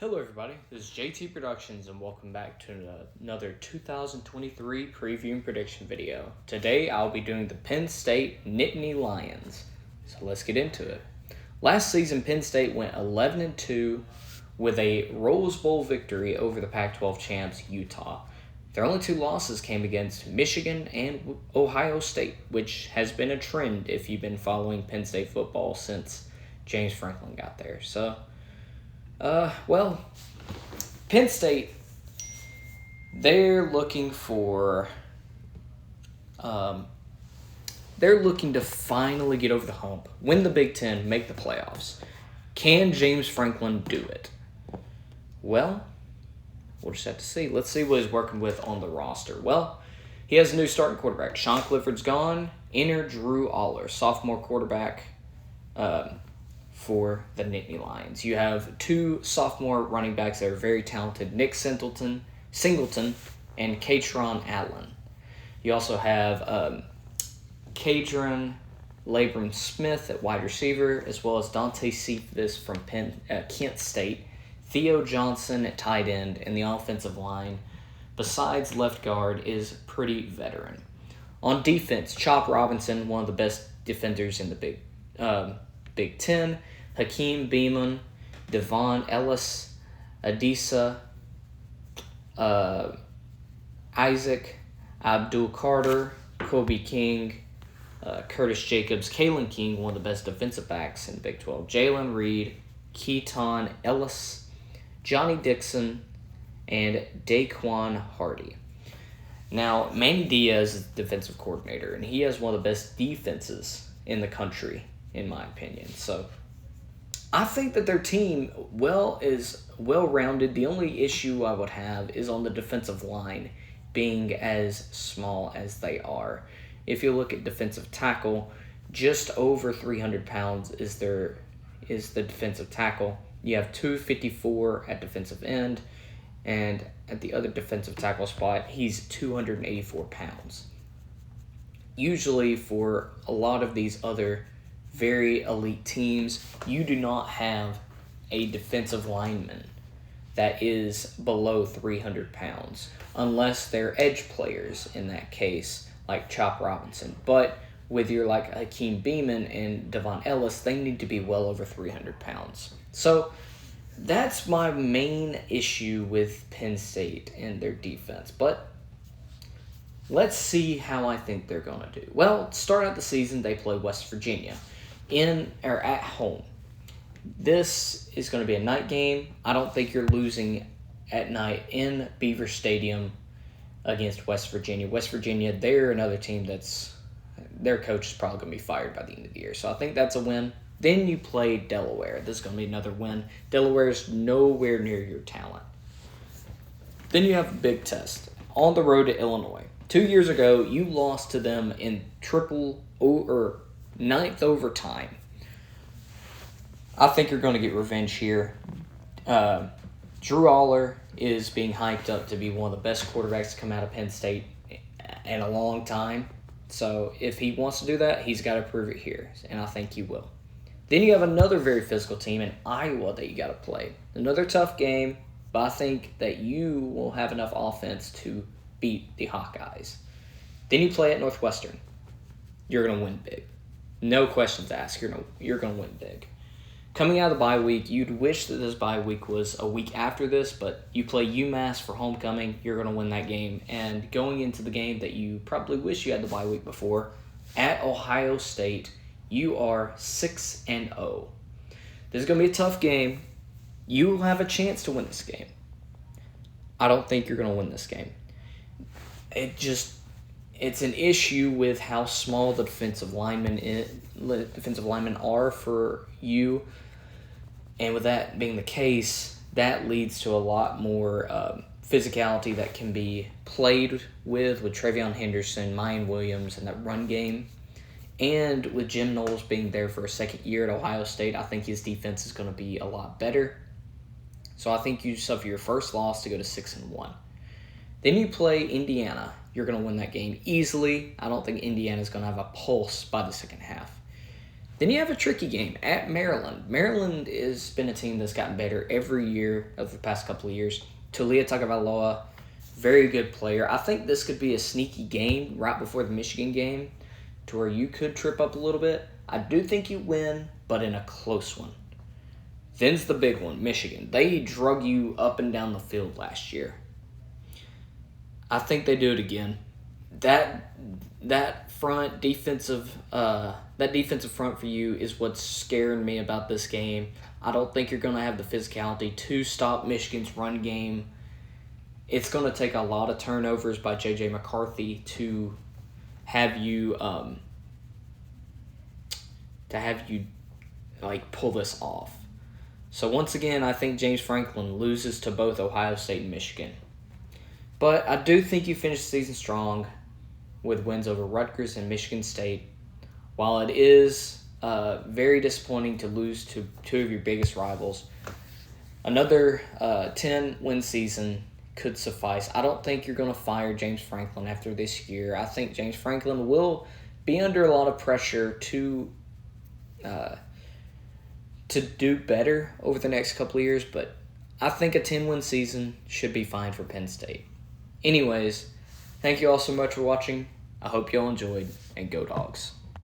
Hello everybody, this is JT Productions and welcome back to another 2023 preview and prediction video. Today I'll be doing the Penn State Nittany Lions, so let's get into it. Last season Penn State went 11-2 with a Rose Bowl victory over the Pac-12 champs Utah. Their only two losses came against Michigan and Ohio State, which has been a trend if you've been following Penn State football since James Franklin got there. Well, Penn State, they're looking to finally get over the hump, win the Big Ten, make the playoffs. Can James Franklin do it? Well, we'll just have to see. Let's see what he's working with on the roster. Well, he has a new starting quarterback. Sean Clifford's gone. Enter Drew Aller, sophomore quarterback, for the Nittany Lions. You have two sophomore running backs that are very talented, Nick Singleton and Katron Allen. You also have Kadron Labram Smith at wide receiver, as well as Dante Cephas from Kent State, Theo Johnson at tight end, and the offensive line, besides left guard, is pretty veteran. On defense, Chop Robinson, one of the best defenders in the Big Ten, Hakeem Beamon, Devon Ellis, Adisa, Isaac, Abdul Carter, Kobe King, Curtis Jacobs, Kalen King, one of the best defensive backs in the Big 12, Jalen Reed, Keaton Ellis, Johnny Dixon, and Daquan Hardy. Now, Manny Diaz is the defensive coordinator, and he has one of the best defenses in the country, in my opinion. So I think that their team is well-rounded. The only issue I would have is on the defensive line being as small as they are. If you look at defensive tackle, just over 300 pounds is the defensive tackle. You have 254 at defensive end, and at the other defensive tackle spot, he's 284 pounds. Usually for a lot of these other very elite teams, you do not have a defensive lineman that is below 300 pounds, unless they're edge players in that case, like Chop Robinson. But with your like Hakeem Beamon and Devon Ellis, they need to be well over 300 pounds. So that's my main issue with Penn State and their defense. But let's see how I think they're going to do. Well, to start out the season, they play West Virginia at home. This is going to be a night game. I don't think you're losing at night in Beaver Stadium against West Virginia. West Virginia, they're another team their coach is probably going to be fired by the end of the year. So I think that's a win. Then you play Delaware. This is going to be another win. Delaware's nowhere near your talent. Then you have a big test on the road to Illinois. 2 years ago, you lost to them in ninth overtime. I think you're going to get revenge here. Drew Aller is being hyped up to be one of the best quarterbacks to come out of Penn State in a long time. So if he wants to do that, he's got to prove it here, and I think he will. Then you have another very physical team in Iowa that you got to play. Another tough game, but I think that you will have enough offense to beat the Hawkeyes. Then you play at Northwestern. You're going to win big. No questions asked. You're going to win big. Coming out of the bye week, you'd wish that this bye week was a week after this, but you play UMass for homecoming. You're going to win that game. And going into the game that you probably wish you had the bye week before, at Ohio State, you are 6-0. This is going to be a tough game. You will have a chance to win this game. I don't think you're going to win this game. It's an issue with how small the defensive linemen are for you. And with that being the case, that leads to a lot more physicality that can be played with Travion Henderson, Mayan Williams, and that run game. And with Jim Knowles being there for a second year at Ohio State, I think his defense is going to be a lot better. So I think you suffer your first loss to go to 6-1. Then you play Indiana. You're going to win that game easily. I don't think Indiana's going to have a pulse by the second half. Then you have a tricky game at Maryland. Maryland has been a team that's gotten better every year of the past couple of years. Talia Tagovailoa, very good player. I think this could be a sneaky game right before the Michigan game to where you could trip up a little bit. I do think you win, but in a close one. Then's the big one, Michigan. They drug you up and down the field last year. I think they do it again. That front defensive front for you is what's scaring me about this game. I don't think you're going to have the physicality to stop Michigan's run game. It's going to take a lot of turnovers by J.J. McCarthy to have you pull this off. So once again, I think James Franklin loses to both Ohio State and Michigan. But I do think you finish the season strong with wins over Rutgers and Michigan State. While it is very disappointing to lose to two of your biggest rivals, another 10-win season could suffice. I don't think you're going to fire James Franklin after this year. I think James Franklin will be under a lot of pressure to do better over the next couple of years, but I think a 10-win season should be fine for Penn State. Anyways, thank you all so much for watching. I hope you all enjoyed, and Go Dogs.